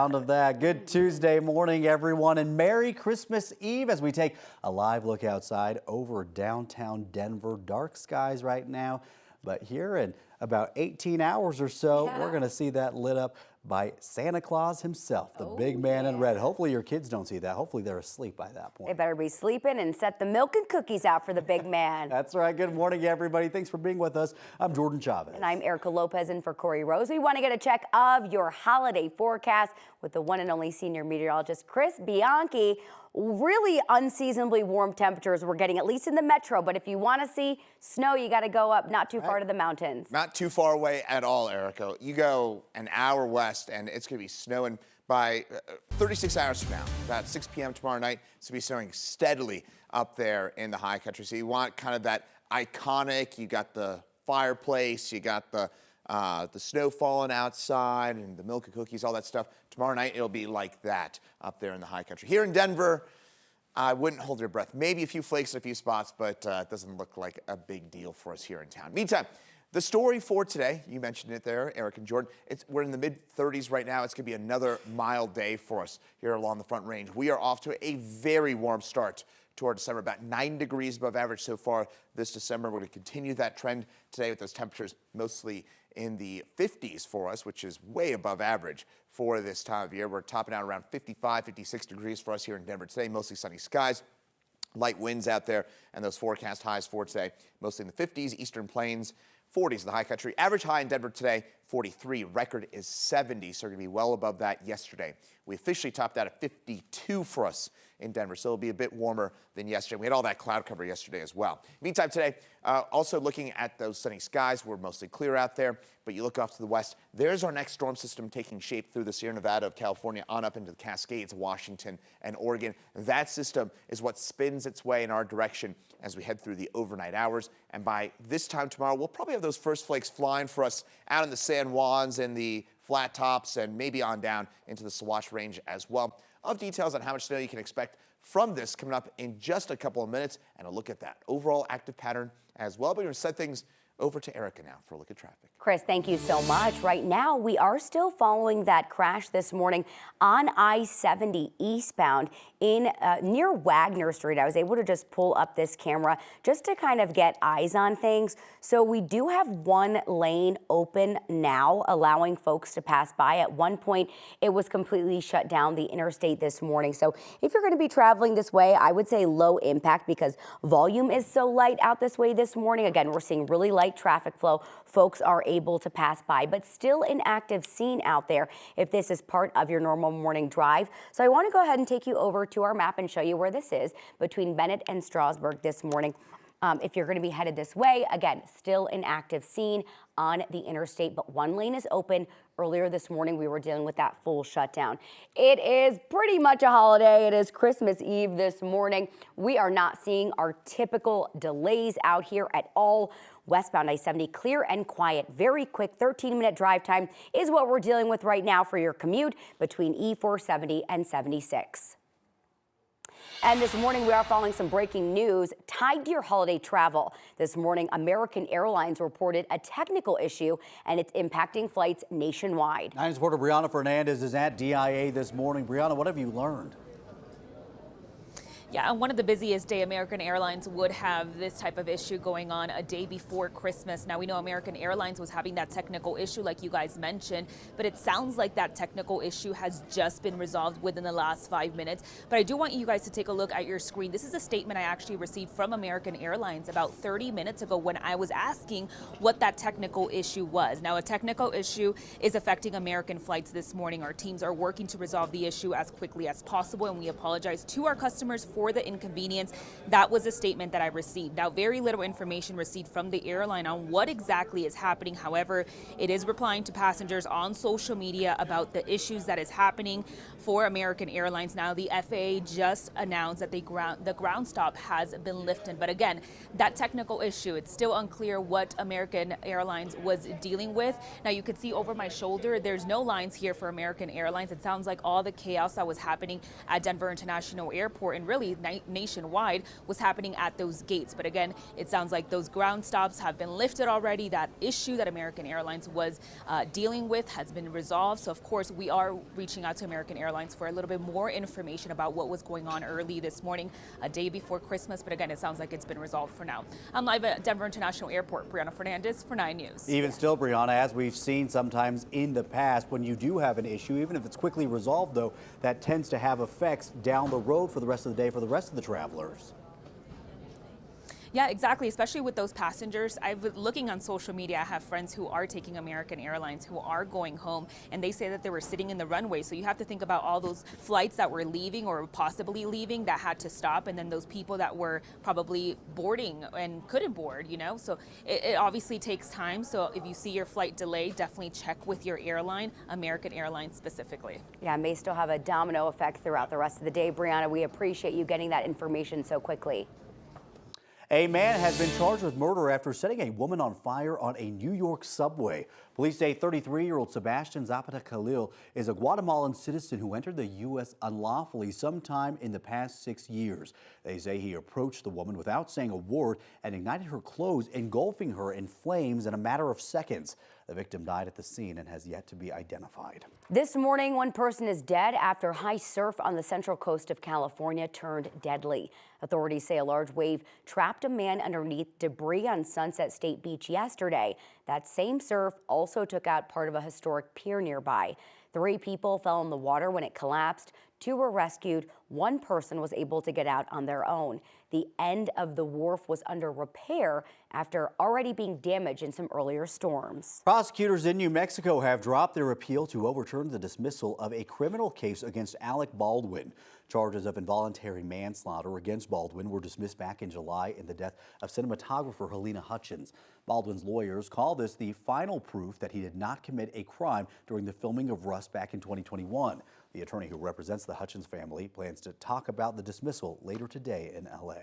Sound of that. Good Tuesday morning, everyone, and Merry Christmas Eve as we take a live look outside over downtown Denver. Dark skies right now, but here in about 18 hours or so, we're going to see that lit up by Santa Claus himself, the big man in red. Hopefully your kids don't see that. Hopefully they're asleep by that point. They better be sleeping and set the milk and cookies out for the big man. That's right. Good morning, everybody. Thanks for being with us. I'm Jordan Chavez. And I'm Erica Lopez in for Corey Rose. We want to get a check of your holiday forecast with the one and only senior meteorologist, Chris Bianchi. Really unseasonably warm temperatures we're getting, at least in the metro. But if you want to see snow, you got to go up not too far to the mountains. Not too far away at all, Erica. You go an hour west and it's going to be snowing by 36 hours from now. About 6 p.m. tomorrow night, it's going to be snowing steadily up there in the high country. So you want kind of that iconic, you got the fireplace, you got the snow falling outside and the milk and cookies, all that stuff. Tomorrow night, it'll be like that up there in the high country. Here in Denver, I wouldn't hold your breath. Maybe a few flakes in a few spots, but it doesn't look like a big deal for us here in town. Meantime, the story for today, you mentioned it there, Eric and Jordan, we're in the mid-30s right now. It's going to be another mild day for us here along the Front Range. We are off to a very warm start toward December, about 9 degrees above average so far this December. We're going to continue that trend today with those temperatures mostly in the 50s for us, which is way above average for this time of year. We're topping out around 55, 56 degrees for us here in Denver today, mostly sunny skies. Light winds out there, and those forecast highs for today, mostly in the 50s, Eastern Plains, 40s in the high country. Average high in Denver today, 43. Record is 70, so we're going to be well above that yesterday. We officially topped out at 52 for us in Denver, so it'll be a bit warmer than yesterday. We had all that cloud cover yesterday as well. Meantime, today, also looking at those sunny skies, we're mostly clear out there, but you look off to the west, there's our next storm system taking shape through the Sierra Nevada of California on up into the Cascades, Washington, and Oregon. That system is what spins its way in our direction as we head through the overnight hours. And by this time tomorrow, we'll probably have those first flakes flying for us out in the San Juans and the Flat Tops and maybe on down into the Sawash Range as well. I'll have details on how much snow you can expect from this coming up in just a couple of minutes, and a look at that overall active pattern as well. But we're going to set things over to Erica now for a look at traffic. Chris, thank you so much. Right now, we are still following that crash this morning on I-70 eastbound in near Wagner Street. I was able to just pull up this camera just to kind of get eyes on things. So we do have one lane open now, allowing folks to pass by. At one point, it was completely shut down, the interstate this morning. So if you're going to be traveling this way, I would say low impact because volume is so light out this way this morning. Again, we're seeing really light traffic flow. Folks are able to pass by, but still an active scene out there if this is part of your normal morning drive. So I want to go ahead and take you over to our map and show you where this is between Bennett and Strasburg this morning. If you're going to be headed this way, again, still an active scene on the interstate, but one lane is open. Earlier this morning, we were dealing with that full shutdown. It is pretty much a holiday. It is Christmas Eve this morning. We are not seeing our typical delays out here at all. Westbound I-70 clear and quiet. Very quick 13-minute drive time is what we're dealing with right now for your commute between E470 and 76. And this morning, we are following some breaking news tied to your holiday travel. This morning, American Airlines reported a technical issue, and it's impacting flights nationwide. 9 reporter Brianna Fernandez is at DIA this morning. Brianna, what have you learned? Yeah, on one of the busiest day, American Airlines would have this type of issue going on a day before Christmas. Now, we know American Airlines was having that technical issue like you guys mentioned, but it sounds like that technical issue has just been resolved within the last 5 minutes. But I do want you guys to take a look at your screen. This is a statement I actually received from American Airlines about 30 minutes ago when I was asking what that technical issue was. Now, a technical issue is affecting American flights this morning. Our teams are working to resolve the issue as quickly as possible, and we apologize to our customers for the inconvenience. That was a statement that I received. Now, very little information received from the airline on what exactly is happening. However, it is replying to passengers on social media about the issues that is happening for American Airlines. Now, the FAA just announced that the ground stop has been lifted. But again, that technical issue, it's still unclear what American Airlines was dealing with. Now, you can see over my shoulder, there's no lines here for American Airlines. It sounds like all the chaos that was happening at Denver International Airport, and really really nationwide, was happening at those gates. But again, it sounds like those ground stops have been lifted already. That issue that American Airlines was dealing with has been resolved. So of course, we are reaching out to American Airlines for a little bit more information about what was going on early this morning, a day before Christmas. But again, it sounds like it's been resolved for now. I'm live at Denver International Airport. Brianna Fernandez for 9 News. Even still, Brianna, as we've seen sometimes in the past, when you do have an issue, even if it's quickly resolved, though, that tends to have effects down the road for the rest of the day for the rest of the travelers. Yeah, exactly, especially with those passengers. I've been looking on social media. I have friends who are taking American Airlines who are going home, and they say that they were sitting in the runway. So you have to think about all those flights that were leaving or possibly leaving that had to stop, and then those people that were probably boarding and couldn't board, you know? So it obviously takes time. So if you see your flight delayed, definitely check with your airline, American Airlines specifically. Yeah, it may still have a domino effect throughout the rest of the day. Brianna, we appreciate you getting that information so quickly. A man has been charged with murder after setting a woman on fire on a New York subway. Police say 33-year-old Sebastian Zapata Khalil is a Guatemalan citizen who entered the U.S. unlawfully sometime in the past 6 years. They say he approached the woman without saying a word and ignited her clothes, engulfing her in flames in a matter of seconds. The victim died at the scene and has yet to be identified. This morning, one person is dead after high surf on the central coast of California turned deadly. Authorities say a large wave trapped a man underneath debris on Sunset State Beach yesterday. That same surf also took out part of a historic pier nearby. 3 people fell in the water when it collapsed. 2 were rescued. 1 person was able to get out on their own. The end of the wharf was under repair after already being damaged in some earlier storms. Prosecutors in New Mexico have dropped their appeal to overturn the dismissal of a criminal case against Alec Baldwin. Charges of involuntary manslaughter against Baldwin were dismissed back in July in the death of cinematographer Helena Hutchins. Baldwin's lawyers call this the final proof that he did not commit a crime during the filming of Rust back in 2021. The attorney who represents the Hutchins family plans to talk about the dismissal later today in L.A.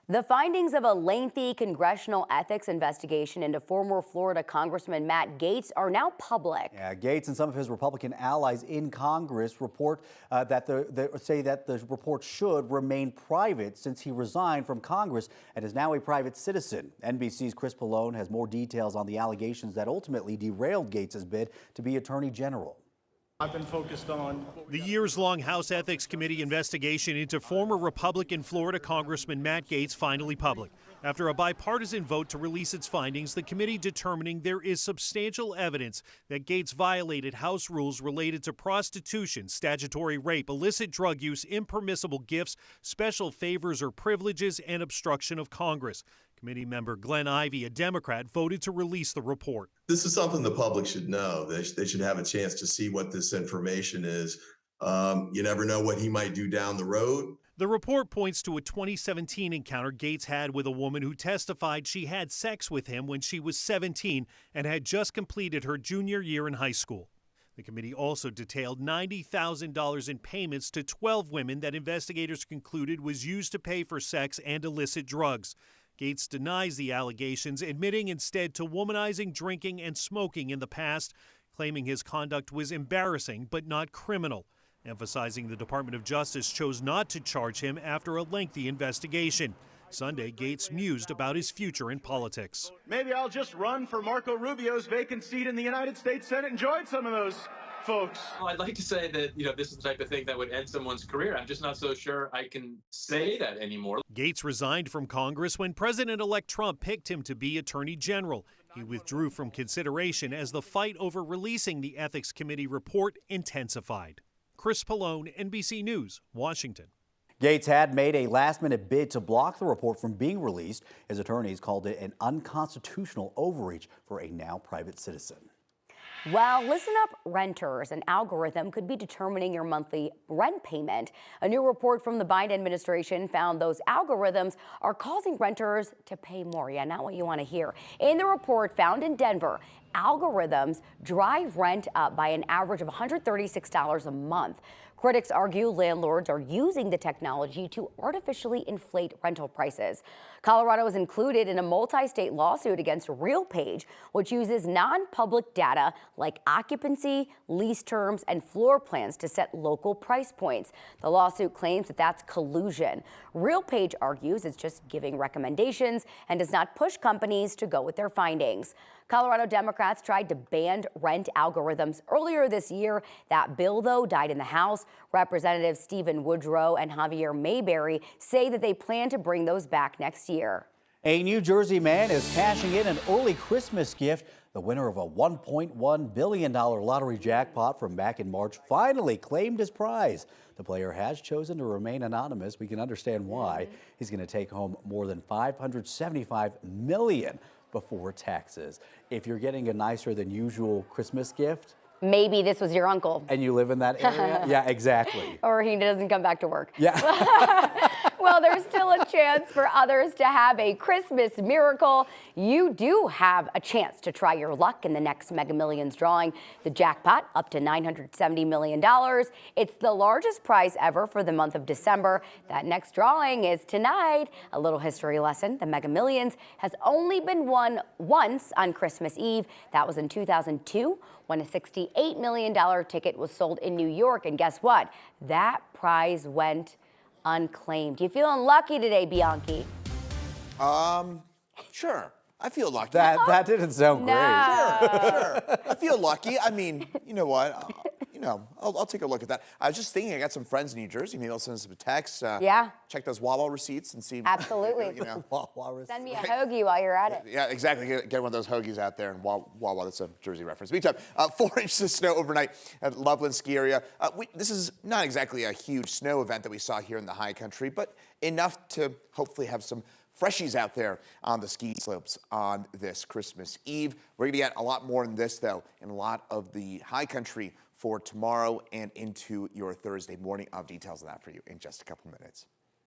The findings of a lengthy congressional ethics investigation into former Florida Congressman Matt Gaetz are now public. Yeah, Gaetz and some of his Republican allies in Congress report say that the report should remain private since he resigned from Congress and is now a private citizen. NBC's Chris Pallone has more details on the allegations that ultimately derailed Gaetz's bid to be Attorney General. I've been focused on the years-long House Ethics Committee investigation into former Republican Florida Congressman Matt Gaetz finally public. After a bipartisan vote to release its findings, the committee determining there is substantial evidence that Gaetz violated House rules related to prostitution, statutory rape, illicit drug use, impermissible gifts, special favors or privileges, and obstruction of Congress. Committee member Glenn Ivey, a Democrat, voted to release the report. This is something the public should know. They should have a chance to see what this information is. You never know what he might do down the road. The report points to a 2017 encounter Gaetz had with a woman who testified she had sex with him when she was 17 and had just completed her junior year in high school. The committee also detailed $90,000 in payments to 12 women that investigators concluded was used to pay for sex and illicit drugs. Gaetz denies the allegations, admitting instead to womanizing, drinking, and smoking in the past, claiming his conduct was embarrassing but not criminal, emphasizing the Department of Justice chose not to charge him after a lengthy investigation. Sunday, Gaetz mused about his future in politics. maybe I'll just run for Marco Rubio's vacant seat in the United States Senate and join some of those folks. Well, I'd like to say that, this is the type of thing that would end someone's career. I'm just not so sure I can say that anymore. Gaetz resigned from Congress when President-elect Trump picked him to be Attorney General. He withdrew from consideration as the fight over releasing the Ethics Committee report intensified. Chris Pallone, NBC News, Washington. Gaetz had made a last-minute bid to block the report from being released. His attorneys called it an unconstitutional overreach for a now private citizen. Well, listen up, renters. An algorithm could be determining your monthly rent payment. A new report from the Biden administration found those algorithms are causing renters to pay more. Yeah, not what you want to hear. In the report found in Denver, algorithms drive rent up by an average of $136 a month. Critics argue landlords are using the technology to artificially inflate rental prices. Colorado is included in a multi-state lawsuit against RealPage, which uses non-public data like occupancy, lease terms, and floor plans to set local price points. The lawsuit claims that that's collusion. RealPage argues it's just giving recommendations and does not push companies to go with their findings. Colorado Democrats tried to ban rent algorithms earlier this year. That bill, though, died in the House. Representatives Stephen Woodrow and Javier Mayberry say that they plan to bring those back next year. A New Jersey man is cashing in an early Christmas gift. The winner of a $1.1 billion lottery jackpot from back in March finally claimed his prize. The player has chosen to remain anonymous. We can understand why. He's going to take home more than $575 million before taxes. If you're getting a nicer than usual Christmas gift, maybe this was your uncle. and you live in that area, yeah, exactly. Or he doesn't come back to work. Yeah. Well, there's still a chance for others to have a Christmas miracle. You do have a chance to try your luck in the next Mega Millions drawing. The jackpot up to $970 million. It's the largest prize ever for the month of December. That next drawing is tonight. A little history lesson. The Mega Millions has only been won once on Christmas Eve. That was in 2002 when a $68 million ticket was sold in New York. And guess what? That prize went unclaimed. You feeling lucky today, Bianchi? Sure. I feel lucky. That didn't sound great. Sure. I feel lucky. I mean, you know what? I'll take a look at that. I was just thinking, I got some friends in New Jersey. Maybe I'll send us a text. Yeah. Check those Wawa receipts and see. Absolutely. Send me a hoagie while you're at it. Yeah, exactly. Get one of those hoagies out there and Wawa. That's a Jersey reference. Meantime, 4 inches of snow overnight at Loveland ski area. This is not exactly a huge snow event that we saw here in the high country, but enough to hopefully have some freshies out there on the ski slopes on this Christmas Eve. We're going to get a lot more than this, though, in a lot of the high country for tomorrow and into your Thursday morning. I'll have details of that for you in just a couple minutes.